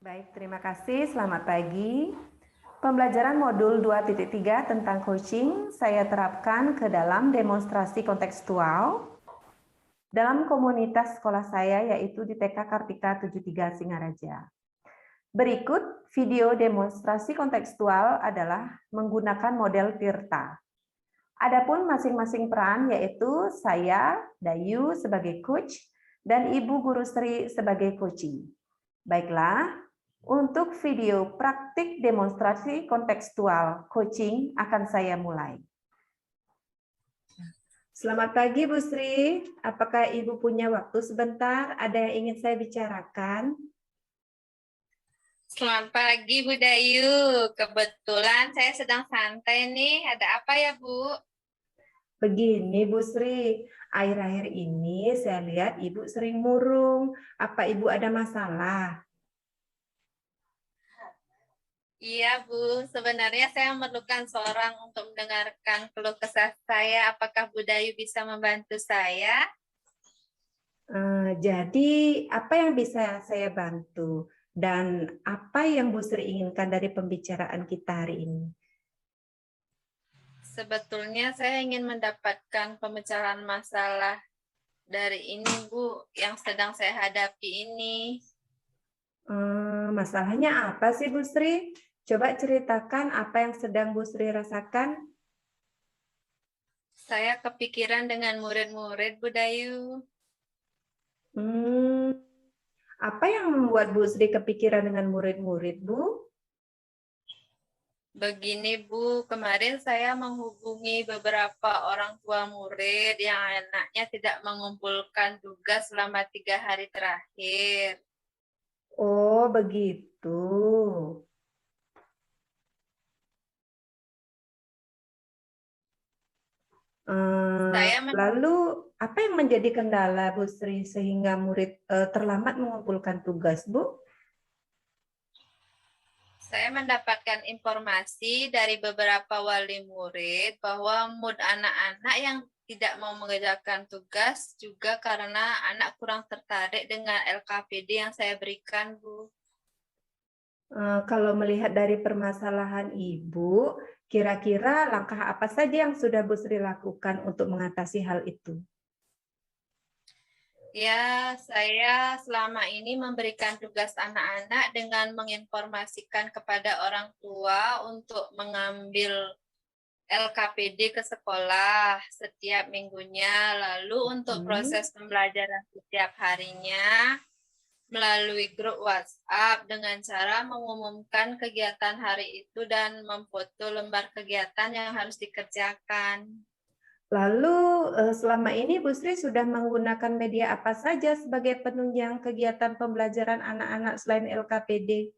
Baik, terima kasih. Selamat pagi. Pembelajaran modul 2.3 tentang coaching saya terapkan ke dalam demonstrasi kontekstual dalam komunitas sekolah saya, yaitu di TK Kartika 73 Singaraja. Berikut video demonstrasi kontekstual adalah menggunakan model Tirta. Adapun masing-masing peran, yaitu saya, Dayu, sebagai coach, dan Ibu Guru Sri sebagai coaching. Baiklah, untuk video praktik demonstrasi kontekstual coaching akan saya mulai. Selamat pagi Bu Sri, apakah Ibu punya waktu sebentar? Ada yang ingin saya bicarakan? Selamat pagi Bu Dayu, kebetulan saya sedang santai nih, ada apa ya Bu? Begini Bu Sri, akhir-akhir ini saya lihat Ibu sering murung. Apa Ibu ada masalah? Iya Bu, sebenarnya saya memerlukan seorang untuk mendengarkan keluh kesah saya, apakah Bu Dayu bisa membantu saya? Jadi apa yang bisa saya bantu? Dan apa yang Bu Sri inginkan dari pembicaraan kita hari ini? Sebetulnya saya ingin mendapatkan pemecahan masalah dari ini Bu, yang sedang saya hadapi ini. Masalahnya apa sih Bu Sri? Coba ceritakan apa yang sedang Bu Sri rasakan. Saya kepikiran dengan murid-murid Bu Dayu. Apa yang membuat Bu Sri kepikiran dengan murid-murid, Bu? Begini Bu, kemarin saya menghubungi beberapa orang tua murid yang anaknya tidak mengumpulkan tugas selama 3 hari terakhir. Oh, begitu. Saya Lalu, apa yang menjadi kendala Bu Sri sehingga murid terlambat mengumpulkan tugas, Bu? Saya mendapatkan informasi dari beberapa wali murid bahwa mood anak-anak yang tidak mau mengerjakan tugas juga karena anak kurang tertarik dengan LKPD yang saya berikan, Bu. Kalau melihat dari permasalahan Ibu, kira-kira langkah apa saja yang sudah Bu Sri lakukan untuk mengatasi hal itu? Ya, saya selama ini memberikan tugas anak-anak dengan menginformasikan kepada orang tua untuk mengambil LKPD ke sekolah setiap minggunya. Lalu untuk proses pembelajaran setiap harinya melalui grup WhatsApp dengan cara mengumumkan kegiatan hari itu dan memfoto lembar kegiatan yang harus dikerjakan. Lalu selama ini Bu Sri sudah menggunakan media apa saja sebagai penunjang kegiatan pembelajaran anak-anak selain LKPD?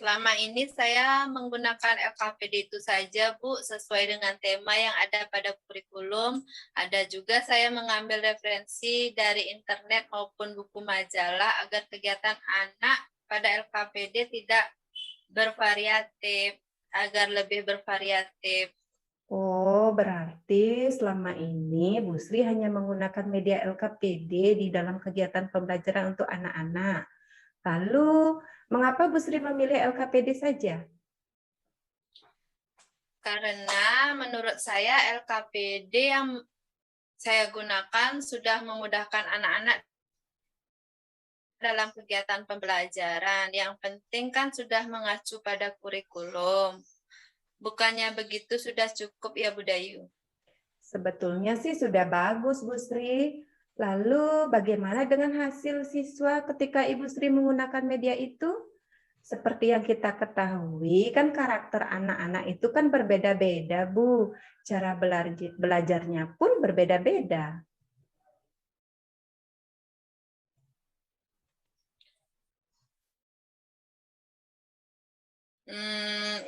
Selama ini saya menggunakan LKPD itu saja, Bu, sesuai dengan tema yang ada pada kurikulum. Ada juga saya mengambil referensi dari internet maupun buku majalah agar kegiatan anak pada LKPD tidak bervariatif, agar lebih bervariatif. Oh, berarti selama ini Bu Sri hanya menggunakan media LKPD di dalam kegiatan pembelajaran untuk anak-anak. Lalu, mengapa Bu Sri memilih LKPD saja? Karena menurut saya LKPD yang saya gunakan sudah memudahkan anak-anak dalam kegiatan pembelajaran. Yang penting kan sudah mengacu pada kurikulum. Bukannya begitu sudah cukup ya Bu Dayu? Sebetulnya sih sudah bagus Bu Sri. Lalu bagaimana dengan hasil siswa ketika Ibu Sri menggunakan media itu? Seperti yang kita ketahui, kan karakter anak-anak itu kan berbeda-beda, Bu. Cara belajarnya pun berbeda-beda.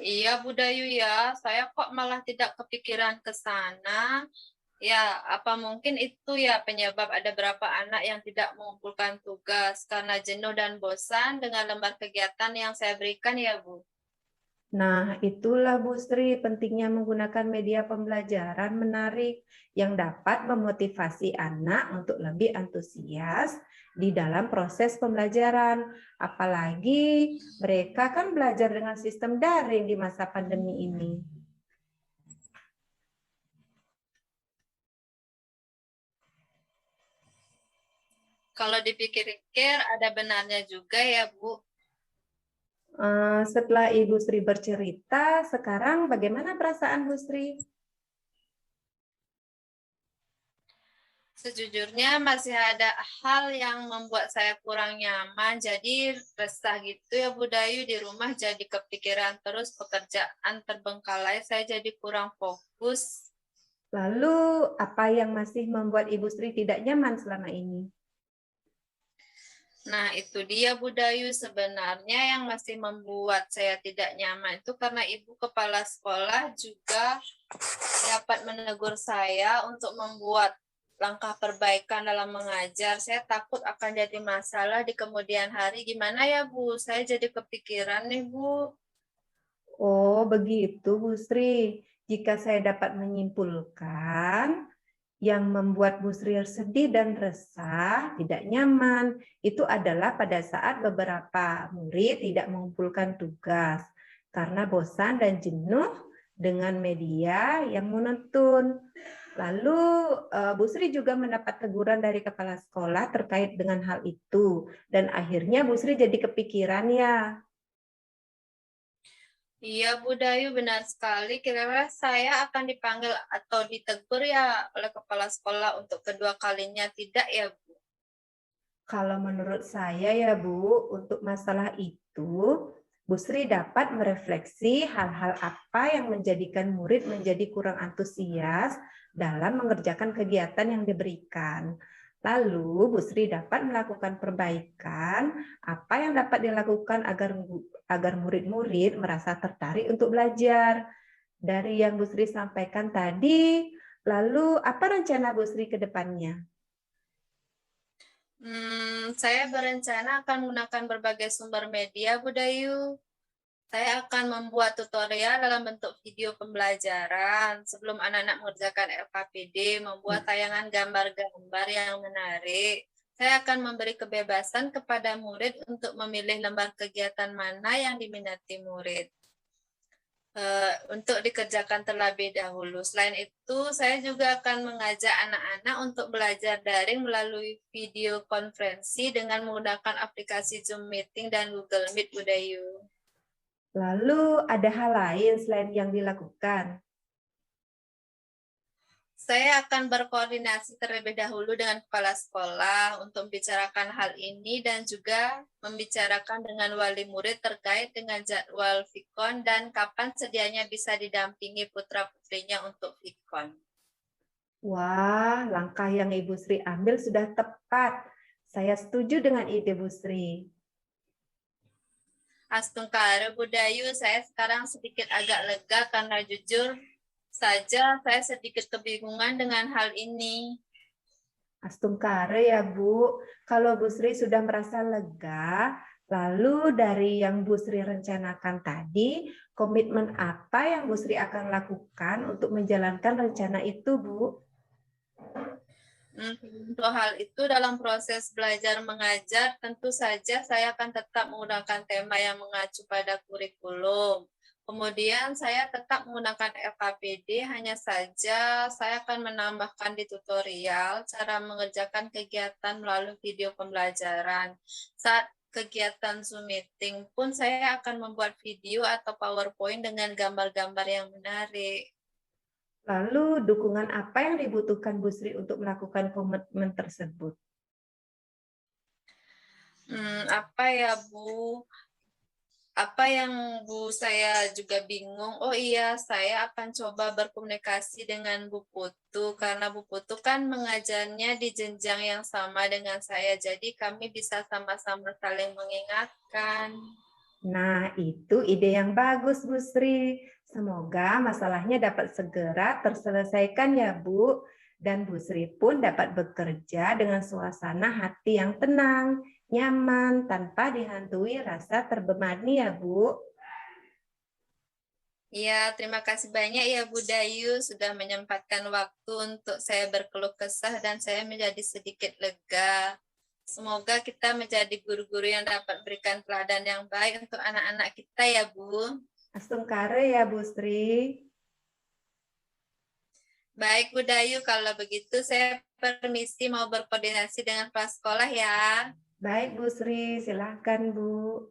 Iya Bu Dayu ya, saya kok malah tidak kepikiran ke sana. Ya, apa mungkin itu ya penyebab ada berapa anak yang tidak mengumpulkan tugas karena jenuh dan bosan dengan lembar kegiatan yang saya berikan ya Bu? Nah, itulah Bu Sri pentingnya menggunakan media pembelajaran menarik yang dapat memotivasi anak untuk lebih antusias di dalam proses pembelajaran. Apalagi mereka kan belajar dengan sistem daring di masa pandemi ini. Kalau dipikir-pikir ada benarnya juga ya, Bu. Setelah Ibu Sri bercerita, sekarang bagaimana perasaan Bu Sri? Sejujurnya masih ada hal yang membuat saya kurang nyaman, jadi resah gitu ya Bu Dayu, di rumah jadi kepikiran terus, pekerjaan terbengkalai, saya jadi kurang fokus. Lalu apa yang masih membuat Ibu Sri tidak nyaman selama ini? Nah, itu dia Bu Dayu, sebenarnya yang masih membuat saya tidak nyaman itu karena Ibu Kepala Sekolah juga dapat menegur saya untuk membuat langkah perbaikan dalam mengajar. Saya takut akan jadi masalah di kemudian hari. Gimana ya Bu? Saya jadi kepikiran nih Bu. Oh, begitu Bu Sri. Jika saya dapat menyimpulkan, yang membuat Bu Sri sedih dan resah, tidak nyaman, itu adalah pada saat beberapa murid tidak mengumpulkan tugas karena bosan dan jenuh dengan media yang monoton. Lalu Bu Sri juga mendapat teguran dari kepala sekolah terkait dengan hal itu, dan akhirnya Bu Sri jadi kepikiran ya. Iya Bu Dayu, benar sekali. Kira-kira saya akan dipanggil atau ditegur ya oleh kepala sekolah untuk kedua kalinya, tidak ya Bu? Kalau menurut saya ya Bu, untuk masalah itu, Bu Sri dapat merefleksi hal-hal apa yang menjadikan murid menjadi kurang antusias dalam mengerjakan kegiatan yang diberikan. Lalu Bu Sri dapat melakukan perbaikan apa yang dapat dilakukan agar murid-murid merasa tertarik untuk belajar. Dari yang Bu Sri sampaikan tadi, lalu apa rencana Bu Sri ke depannya? Saya berencana akan menggunakan berbagai sumber media Bu Dayu. Saya akan membuat tutorial dalam bentuk video pembelajaran sebelum anak-anak mengerjakan LKPD, membuat tayangan gambar-gambar yang menarik. Saya akan memberi kebebasan kepada murid untuk memilih lembar kegiatan mana yang diminati murid untuk dikerjakan terlebih dahulu. Selain itu, saya juga akan mengajak anak-anak untuk belajar daring melalui video konferensi dengan menggunakan aplikasi Zoom Meeting dan Google Meet, Budayu. Lalu ada hal lain selain yang dilakukan? Saya akan berkoordinasi terlebih dahulu dengan kepala sekolah untuk membicarakan hal ini dan juga membicarakan dengan wali murid terkait dengan jadwal Vikon dan kapan sedianya bisa didampingi putra-putrinya untuk Vikon. Wah, langkah yang Ibu Sri ambil sudah tepat. Saya setuju dengan ide Bu Sri. Astungkara Budayu, saya sekarang sedikit agak lega karena jujur saja saya sedikit kebingungan dengan hal ini. Astungkara ya Bu, kalau Bu Sri sudah merasa lega, lalu dari yang Bu Sri rencanakan tadi, komitmen apa yang Bu Sri akan lakukan untuk menjalankan rencana itu Bu? Untuk hal itu dalam proses belajar mengajar tentu saja saya akan tetap menggunakan tema yang mengacu pada kurikulum. Kemudian saya tetap menggunakan LKPD, hanya saja saya akan menambahkan di tutorial cara mengerjakan kegiatan melalui video pembelajaran. Saat kegiatan Zoom meeting pun saya akan membuat video atau PowerPoint dengan gambar-gambar yang menarik. Lalu dukungan apa yang dibutuhkan Bu Sri untuk melakukan komitmen tersebut? Apa ya Bu? Apa yang Bu saya juga bingung, oh iya saya akan coba berkomunikasi dengan Bu Putu, karena Bu Putu kan mengajarnya di jenjang yang sama dengan saya, jadi kami bisa sama-sama saling mengingatkan. Nah, itu ide yang bagus, Bu Sri. Semoga masalahnya dapat segera terselesaikan ya, Bu. Dan Bu Sri pun dapat bekerja dengan suasana hati yang tenang, nyaman, tanpa dihantui rasa terbebani ya, Bu. Ya, terima kasih banyak ya Bu Dayu sudah menyempatkan waktu untuk saya berkeluh kesah dan saya menjadi sedikit lega. Semoga kita menjadi guru-guru yang dapat berikan teladan yang baik untuk anak-anak kita ya Bu. Astungkare ya Bu Sri. Baik Bu Dayu, kalau begitu saya permisi mau berkoordinasi dengan kepala sekolah ya. Baik Bu Sri, silahkan Bu.